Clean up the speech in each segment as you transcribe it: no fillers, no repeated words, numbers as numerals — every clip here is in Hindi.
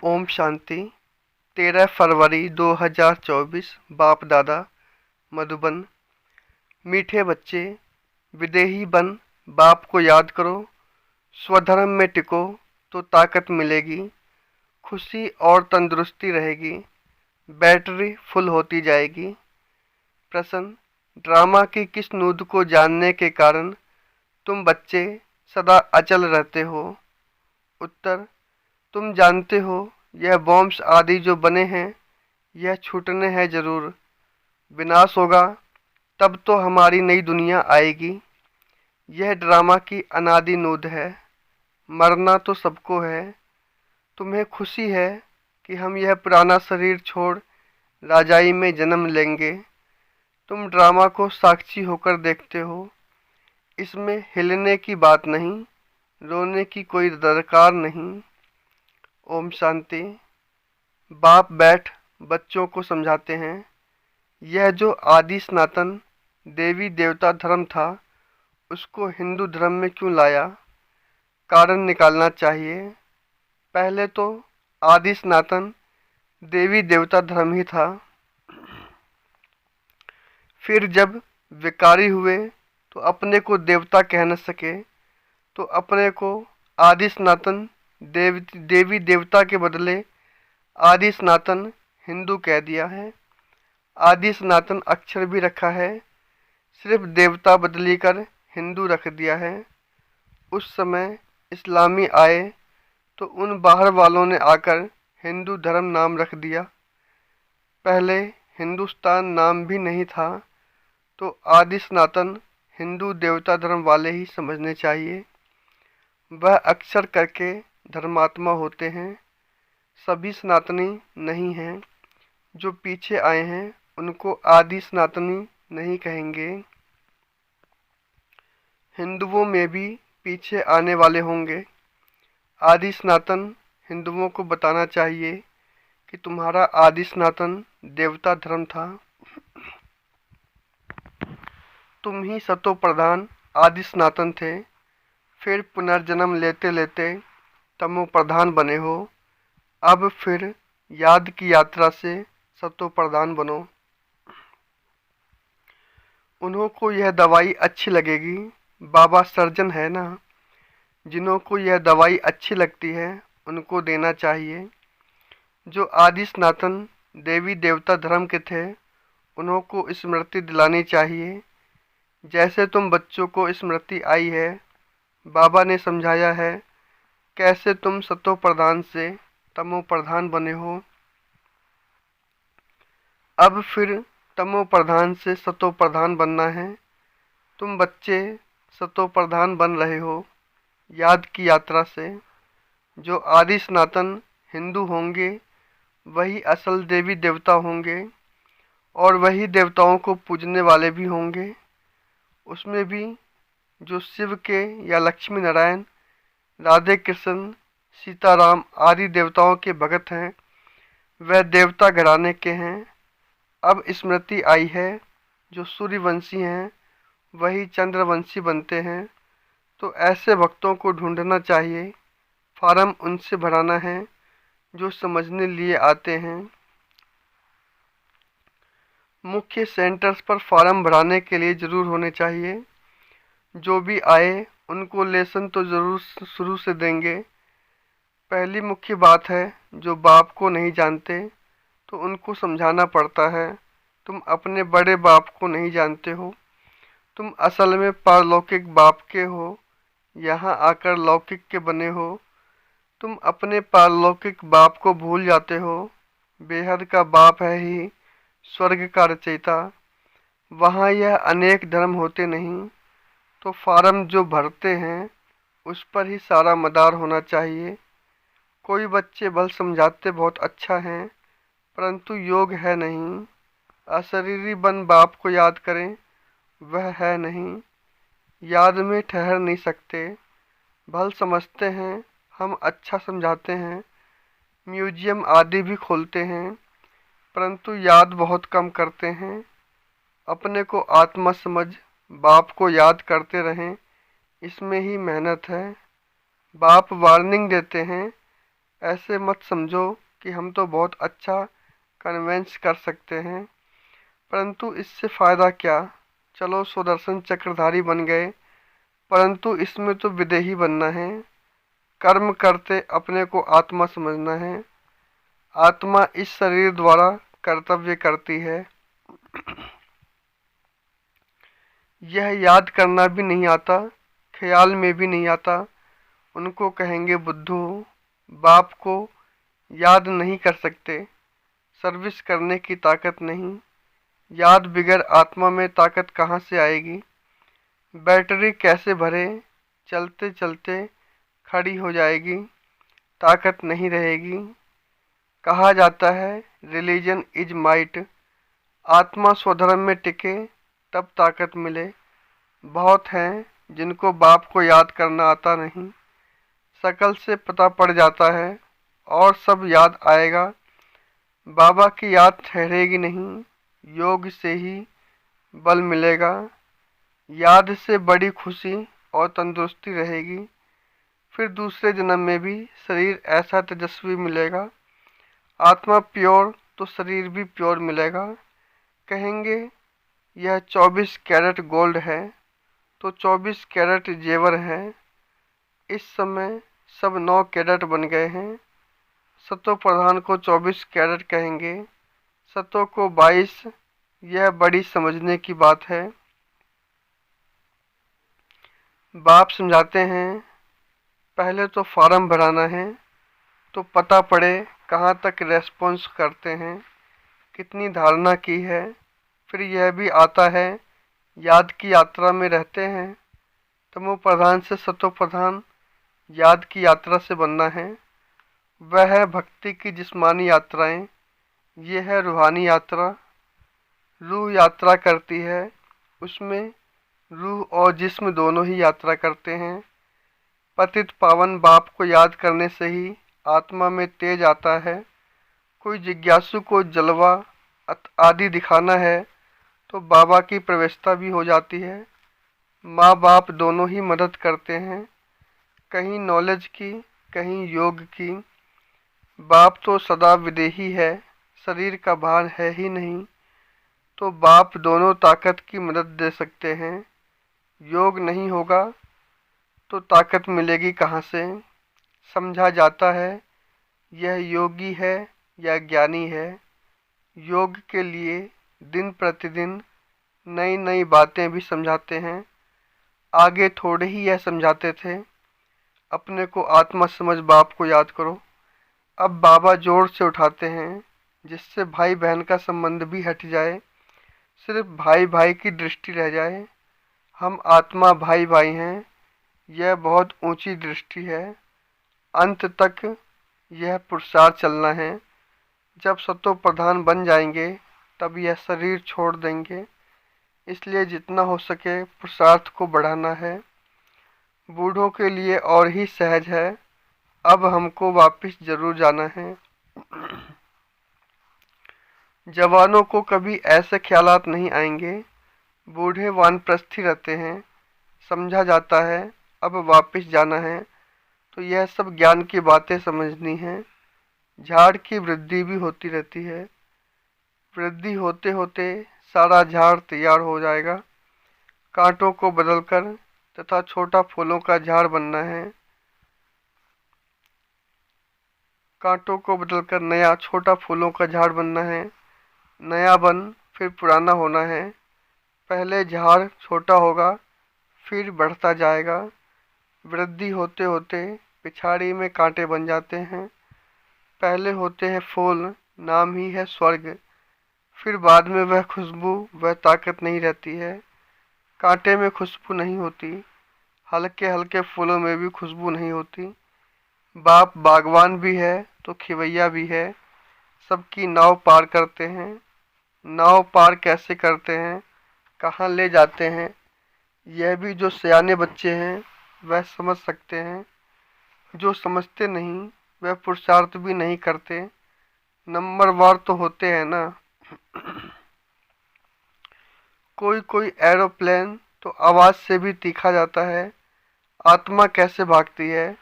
ओम शांति। 13 फरवरी 2024। बाप दादा मधुबन। मीठे बच्चे, विदेही बन बाप को याद करो। स्वधर्म में टिको तो ताकत मिलेगी, खुशी और तंदुरुस्ती रहेगी, बैटरी फुल होती जाएगी। प्रश्न: ड्रामा की किस नूद को जानने के कारण तुम बच्चे सदा अचल रहते हो? उत्तर: तुम जानते हो यह बॉम्ब्स आदि जो बने हैं यह छूटने हैं जरूर। विनाश होगा तब तो हमारी नई दुनिया आएगी। यह ड्रामा की अनादि नूद है। मरना तो सबको है। तुम्हें खुशी है कि हम यह पुराना शरीर छोड़ राजाई में जन्म लेंगे। तुम ड्रामा को साक्षी होकर देखते हो। इसमें हिलने की बात नहीं, रोने की कोई दरकार नहीं। ओम शांति। बाप बैठ बच्चों को समझाते हैं। यह जो आदि सनातन देवी देवता धर्म था उसको हिंदू धर्म में क्यों लाया? कारण निकालना चाहिए। पहले तो आदि सनातन देवी देवता धर्म ही था। फिर जब विकारी हुए तो अपने को देवता कह न सके तो अपने को आदि सनातन देवी देवता के बदले आदि सनातन हिंदू कह दिया है। आदि सनातन अक्षर भी रखा है, सिर्फ देवता बदली कर हिंदू रख दिया है। उस समय इस्लामी आए तो उन बाहर वालों ने आकर हिंदू धर्म नाम रख दिया। पहले हिंदुस्तान नाम भी नहीं था, तो आदि सनातन हिंदू देवता धर्म वाले ही समझने चाहिए। वह अक्षर करके धर्मात्मा होते हैं, सभी सनातनी नहीं हैं। जो पीछे आए हैं उनको आदि सनातनी नहीं कहेंगे। हिंदुओं में भी पीछे आने वाले होंगे। आदि सनातन हिंदुओं को बताना चाहिए कि तुम्हारा आदि सनातन देवता धर्म था। तुम ही सतो प्रधान आदि सनातन थे, फिर पुनर्जन्म लेते लेते तमो प्रधान बने हो। अब फिर याद की यात्रा से सतो प्रधान बनो। उन्हों को यह दवाई अच्छी लगेगी, बाबा सर्जन है ना। जिन्हों को यह दवाई अच्छी लगती है उनको देना चाहिए। जो आदि सनातन देवी देवता धर्म के थे उन्हों को स्मृति दिलानी चाहिए। जैसे तुम बच्चों को स्मृति आई है, बाबा ने समझाया है कैसे तुम सतो प्रधान से तमो प्रधान बने हो। अब फिर तमो प्रधान से सतो प्रधान बनना है। तुम बच्चे सतो प्रधान बन रहे हो याद की यात्रा से। जो आदि सनातन हिंदू होंगे वही असल देवी देवता होंगे और वही देवताओं को पूजने वाले भी होंगे। उसमें भी जो शिव के या लक्ष्मी नारायण, राधे कृष्ण, सीताराम आदि देवताओं के भगत हैं वह देवता घराने के हैं। अब स्मृति आई है जो सूर्यवंशी हैं वही चंद्रवंशी बनते हैं, तो ऐसे भक्तों को ढूंढना चाहिए। फार्म उनसे भराना है जो समझने लिए आते हैं। मुख्य सेंटर्स पर फार्म भराने के लिए ज़रूर होने चाहिए। जो भी आए उनको लेसन तो ज़रूर शुरू से देंगे। पहली मुख्य बात है जो बाप को नहीं जानते तो उनको समझाना पड़ता है। तुम अपने बड़े बाप को नहीं जानते हो। तुम असल में पारलौकिक बाप के हो, यहाँ आकर लौकिक के बने हो। तुम अपने पारलौकिक बाप को भूल जाते हो। बेहद का बाप है ही स्वर्ग का रचयिता। वहाँ यह अनेक धर्म होते नहीं, तो फार्म जो भरते हैं उस पर ही सारा मदार होना चाहिए। कोई बच्चे बल समझाते बहुत अच्छा हैं, परंतु योग है नहीं। अशरीरी बन बाप को याद करें, वह है नहीं। याद में ठहर नहीं सकते। भल समझते हैं, हम अच्छा समझाते हैं, म्यूजियम आदि भी खोलते हैं, परंतु याद बहुत कम करते हैं। अपने को आत्मा समझ बाप को याद करते रहें, इसमें ही मेहनत है। बाप वार्निंग देते हैं ऐसे मत समझो कि हम तो बहुत अच्छा कन्वेंस कर सकते हैं, परंतु इससे फ़ायदा क्या। चलो सुदर्शन चक्रधारी बन गए, परंतु इसमें तो विदेही बनना है। कर्म करते अपने को आत्मा समझना है। आत्मा इस शरीर द्वारा कर्तव्य करती है। यह याद करना भी नहीं आता, ख्याल में भी नहीं आता। उनको कहेंगे बुद्धू, बाप को याद नहीं कर सकते, सर्विस करने की ताकत नहीं। याद बिगर आत्मा में ताकत कहाँ से आएगी। बैटरी कैसे भरे, चलते चलते खड़ी हो जाएगी, ताकत नहीं रहेगी। कहा जाता है रिलीजन इज माइट, आत्मा स्वधर्म में टिके तब ताकत मिले। बहुत हैं जिनको बाप को याद करना आता नहीं, शकल से पता पड़ जाता है और सब याद आएगा। बाबा की याद ठहरेगी नहीं, योग से ही बल मिलेगा। याद से बड़ी खुशी और तंदुरुस्ती रहेगी। फिर दूसरे जन्म में भी शरीर ऐसा तेजस्वी मिलेगा। आत्मा प्योर तो शरीर भी प्योर मिलेगा। कहेंगे यह 24 कैरेट गोल्ड है, तो 24 कैरेट जेवर है। इस समय सब 9 कैरेट बन गए हैं। सतो प्रधान को 24 कैरेट कहेंगे, सतो को 22। यह बड़ी समझने की बात है। बाप समझाते हैं पहले तो फॉर्म भराना है, तो पता पड़े कहाँ तक रेस्पॉन्स करते हैं, कितनी धारणा की है। फिर यह भी आता है याद की यात्रा में रहते हैं। तमो प्रधान से सतो प्रधान याद की यात्रा से बनना है। वह है भक्ति की जिस्मानी यात्राएं, ये है रूहानी यात्रा। रूह यात्रा करती है, उसमें रूह और जिस्म दोनों ही यात्रा करते हैं। पतित पावन बाप को याद करने से ही आत्मा में तेज आता है। कोई जिज्ञासु को जलवा आदि दिखाना है तो बाबा की प्रवेशता भी हो जाती है। माँ बाप दोनों ही मदद करते हैं, कहीं नॉलेज की कहीं योग की। बाप तो सदा विदेही है, शरीर का भार है ही नहीं, तो बाप दोनों ताकत की मदद दे सकते हैं। योग नहीं होगा तो ताकत मिलेगी कहाँ से। समझा जाता है यह योगी है या ज्ञानी है। योग के लिए दिन प्रतिदिन नई नई बातें भी समझाते हैं। आगे थोड़े ही यह समझाते थे अपने को आत्मा समझ बाप को याद करो। अब बाबा जोर से उठाते हैं जिससे भाई बहन का संबंध भी हट जाए, सिर्फ भाई भाई की दृष्टि रह जाए। हम आत्मा भाई भाई हैं, यह बहुत ऊंची दृष्टि है। अंत तक यह पुरुषार्थ चलना है। जब सतो प्रधान बन जाएंगे तब यह शरीर छोड़ देंगे, इसलिए जितना हो सके पुरुषार्थ को बढ़ाना है। बूढ़ों के लिए और ही सहज है, अब हमको वापस जरूर जाना है। जवानों को कभी ऐसे ख्यालात नहीं आएंगे, बूढ़े वानप्रस्थी रहते हैं। समझा जाता है अब वापस जाना है, तो यह सब ज्ञान की बातें समझनी है। झाड़ की वृद्धि भी होती रहती है, वृद्धि होते होते सारा झाड़ तैयार हो जाएगा। कांटों को बदलकर तथा छोटा फूलों का झाड़ बनना है। कांटों को बदलकर नया छोटा फूलों का झाड़ बनना है। नया बन फिर पुराना होना है। पहले झाड़ छोटा होगा, फिर बढ़ता जाएगा। वृद्धि होते होते पिछाड़ी में कांटे बन जाते हैं। पहले होते हैं फूल, नाम ही है स्वर्ग। फिर बाद में वह खुशबू, वह ताकत नहीं रहती है। कांटे में खुशबू नहीं होती, हल्के हल्के फूलों में भी खुशबू नहीं होती। बाप बागवान भी है तो खिवैया भी है, सबकी नाव पार करते हैं। नाव पार कैसे करते हैं, कहाँ ले जाते हैं, यह भी जो सयाने बच्चे हैं वह समझ सकते हैं। जो समझते नहीं वह पुरुषार्थ भी नहीं करते। नंबरवार तो होते हैं ना। कोई कोई एरोप्लेन तो आवाज़ से भी तीखा जाता है। आत्मा कैसे भागती है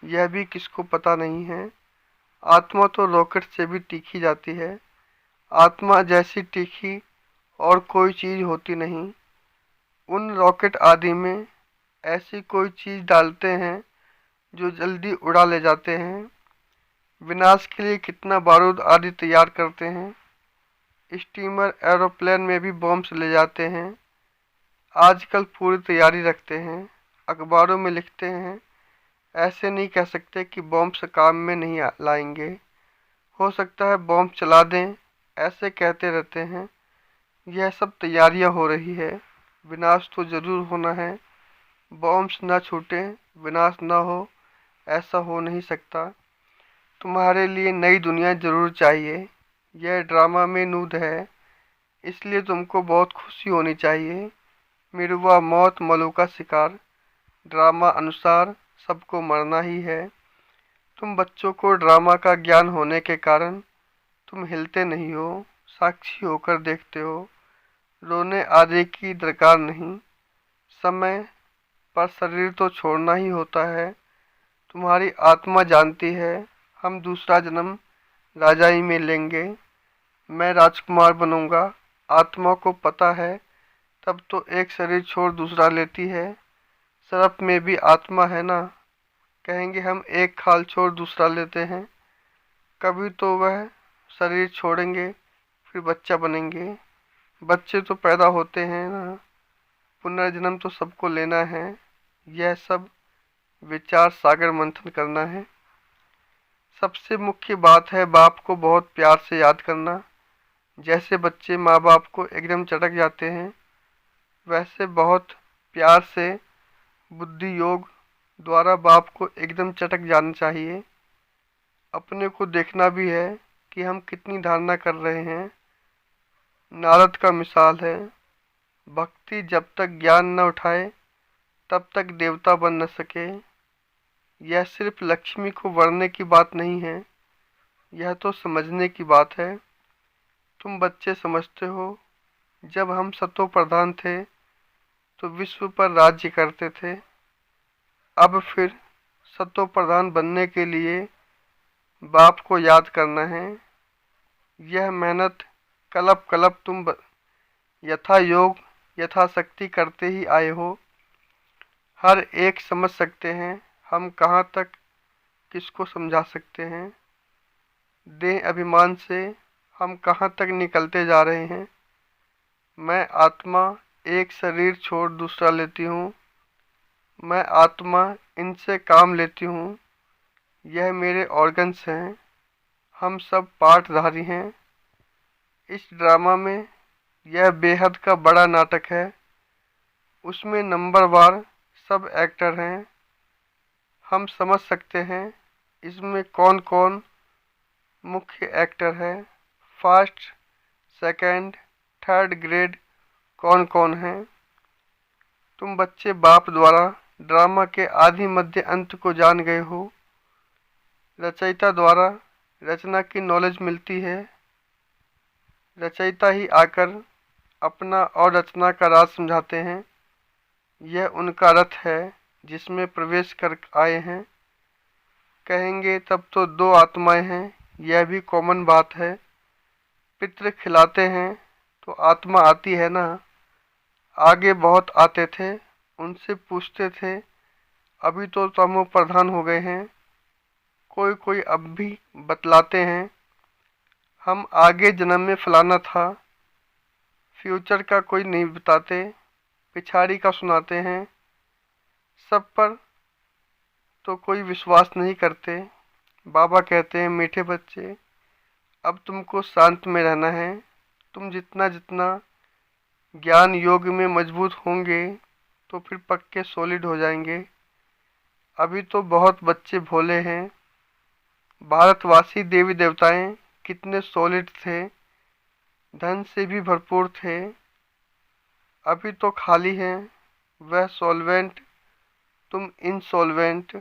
यह भी किसको पता नहीं है। आत्मा तो रॉकेट से भी तीखी जाती है। आत्मा जैसी तीखी और कोई चीज होती नहीं। उन रॉकेट आदि में ऐसी कोई चीज डालते हैं जो जल्दी उड़ा ले जाते हैं। विनाश के लिए कितना बारूद आदि तैयार करते हैं। स्टीमर एरोप्लेन में भी बॉम्ब्स ले जाते हैं। आजकल पूरी तैयारी रखते हैं। अखबारों में लिखते हैं। ऐसे नहीं कह सकते कि बॉम्ब्स काम में नहीं लाएंगे। हो सकता है बॉम्ब चला दें, ऐसे कहते रहते हैं। यह सब तैयारियां हो रही है। विनाश तो जरूर होना है। बॉम्ब्स न छूटे, विनाश न हो, ऐसा हो नहीं सकता। तुम्हारे लिए नई दुनिया जरूर चाहिए। यह ड्रामा में नूद है, इसलिए तुमको बहुत खुशी होनी चाहिए। मिरुआ मौत मलू का शिकार। ड्रामा अनुसार सबको मरना ही है। तुम बच्चों को ड्रामा का ज्ञान होने के कारण तुम हिलते नहीं हो, साक्षी होकर देखते हो। रोने आदि की दरकार नहीं। समय पर शरीर तो छोड़ना ही होता है। तुम्हारी आत्मा जानती है हम दूसरा जन्म राजाई में लेंगे। मैं राजकुमार बनूंगा। आत्मा को पता है तब तो एक शरीर छोड़ दूसरा लेती है। सर्प में भी आत्मा है ना। कहेंगे हम एक खाल छोड़ दूसरा लेते हैं। कभी तो वह शरीर छोड़ेंगे, फिर बच्चा बनेंगे। बच्चे तो पैदा होते हैं ना। पुनर्जन्म तो सबको लेना है। यह सब विचार सागर मंथन करना है। सबसे मुख्य बात है बाप को बहुत प्यार से याद करना। जैसे बच्चे माँ बाप को एकदम चटक जाते हैं, वैसे बहुत प्यार से बुद्धि योग द्वारा बाप को एकदम चटक जाना चाहिए। अपने को देखना भी है कि हम कितनी धारणा कर रहे हैं। नारद का मिसाल है। भक्ति जब तक ज्ञान न उठाए तब तक देवता बन न सके। यह सिर्फ लक्ष्मी को वरने की बात नहीं है, यह तो समझने की बात है। तुम बच्चे समझते हो, जब हम सतो प्रधान थे तो विश्व पर राज्य करते थे। अब फिर सतो प्रधान बनने के लिए बाप को याद करना है। यह मेहनत कलप कलप तुम यथा योग यथाशक्ति करते ही आए हो। हर एक समझ सकते हैं हम कहाँ तक किसको समझा सकते हैं। देह अभिमान से हम कहाँ तक निकलते जा रहे हैं। मैं आत्मा एक शरीर छोड़ दूसरा लेती हूँ। मैं आत्मा इनसे काम लेती हूँ। यह मेरे ऑर्गन्स हैं। हम सब पाठधारी हैं इस ड्रामा में। यह बेहद का बड़ा नाटक है। उसमें नंबरवार सब एक्टर हैं। हम समझ सकते हैं इसमें कौन कौन मुख्य एक्टर है। फर्स्ट, सेकंड, थर्ड ग्रेड कौन कौन है। तुम बच्चे बाप द्वारा ड्रामा के आदि मध्य अंत को जान गए हो। रचयिता द्वारा रचना की नॉलेज मिलती है। रचयिता ही आकर अपना और रचना का राज समझाते हैं। यह उनका रथ है जिसमें प्रवेश कर आए हैं। कहेंगे तब तो दो आत्माएं हैं, यह भी कॉमन बात है। पितृ खिलाते हैं तो आत्मा आती है ना। आगे बहुत आते थे, उनसे पूछते थे। अभी तो तमो प्रधान हो गए हैं। कोई कोई अब भी बतलाते हैं हम आगे जन्म में फलाना था। फ्यूचर का कोई नहीं बताते, पिछाड़ी का सुनाते हैं। सब पर तो कोई विश्वास नहीं करते। बाबा कहते हैं मीठे बच्चे, अब तुमको शांत में रहना है। तुम जितना जितना ज्ञान योग में मजबूत होंगे तो फिर पक्के सॉलिड हो जाएंगे। अभी तो बहुत बच्चे भोले हैं। भारतवासी देवी देवताएं कितने सॉलिड थे, धन से भी भरपूर थे। अभी तो खाली हैं। वह सॉल्वेंट, तुम इनसॉल्वेंट।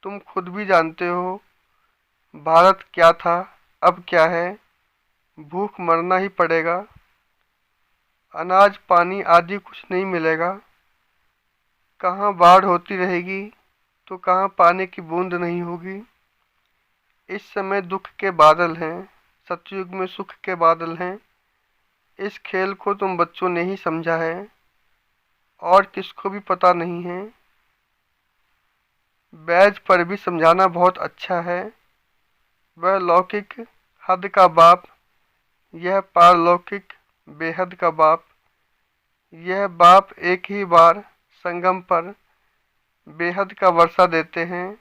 तुम खुद भी जानते हो भारत क्या था, अब क्या है। भूख मरना ही पड़ेगा। अनाज पानी आदि कुछ नहीं मिलेगा। कहाँ बाढ़ होती रहेगी तो कहाँ पानी की बूंद नहीं होगी। इस समय दुख के बादल हैं, सतयुग में सुख के बादल हैं। इस खेल को तुम बच्चों ने ही समझा है और किसको भी पता नहीं है। बैज पर भी समझाना बहुत अच्छा है। वह लौकिक हद का बाप, यह पारलौकिक बेहद का बाप। यह बाप एक ही बार संगम पर बेहद का वर्षा देते हैं,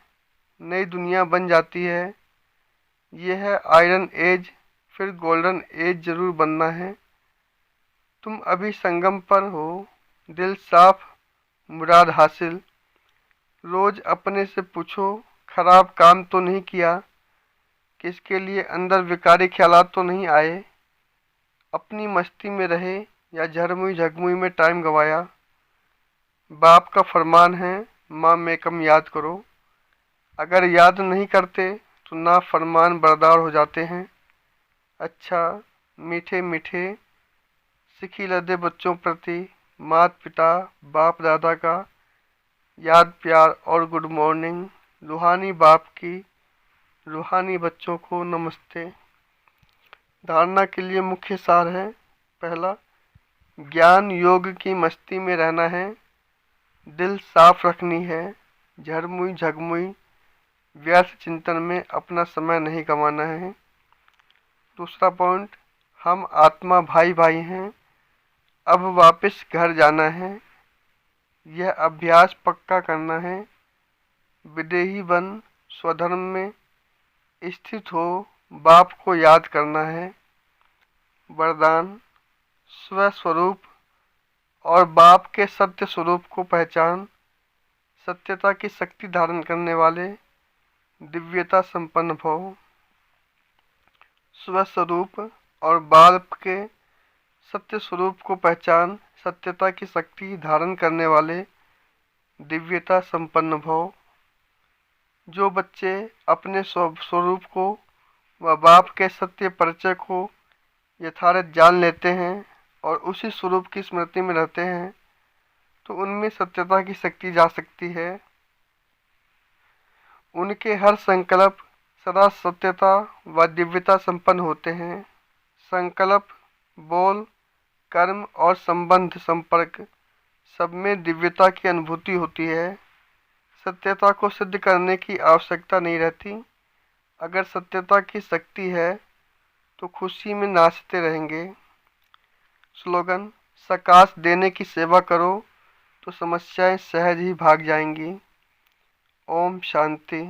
नई दुनिया बन जाती है। यह है आयरन एज, फिर गोल्डन एज जरूर बनना है। तुम अभी संगम पर हो, दिल साफ, मुराद हासिल। रोज अपने से पूछो, खराब काम तो नहीं किया, किसके लिए अंदर विकारी ख्यालात तो नहीं आए, अपनी मस्ती में रहे या झरमुई झगमुई में टाइम गवाया। बाप का फरमान है, माँ मेकम याद करो। अगर याद नहीं करते तो ना फरमान बरदार हो जाते हैं। अच्छा, मीठे मीठे सिखी लदे बच्चों प्रति माता पिता बाप दादा का याद प्यार और गुड मॉर्निंग। रूहानी बाप की रूहानी बच्चों को नमस्ते। धारणा के लिए मुख्य सार है। पहला, ज्ञान योग की मस्ती में रहना है, दिल साफ रखनी है, झरमुई झगमुई व्यर्थ चिंतन में अपना समय नहीं गंवाना है। दूसरा पॉइंट, हम आत्मा भाई भाई हैं, अब वापस घर जाना है। यह अभ्यास पक्का करना है। विदेही बन स्वधर्म में स्थित हो, बाप को याद करना है। वरदान, स्वस्वरूप और बाप के सत्य स्वरूप को पहचान। सत्यता की शक्ति धारण करने वाले दिव्यता संपन्न भव। स्वस्वरूप और बाप के सत्य स्वरूप को पहचान, सत्यता की शक्ति धारण करने वाले दिव्यता संपन्न भव। जो बच्चे अपने स्वरूप को व बाप के सत्य परिचय को यथार्थ जान लेते हैं और उसी स्वरूप की स्मृति में रहते हैं, तो उनमें सत्यता की शक्ति जा सकती है। उनके हर संकल्प सदा सत्यता व दिव्यता संपन्न होते हैं। संकल्प, बोल, कर्म और संबंध संपर्क सब में दिव्यता की अनुभूति होती है। सत्यता को सिद्ध करने की आवश्यकता नहीं रहती। अगर सत्यता की शक्ति है तो खुशी में नाचते रहेंगे। स्लोगन, सकाश देने की सेवा करो तो समस्याएं सहज ही भाग जाएंगी। ओम शांति।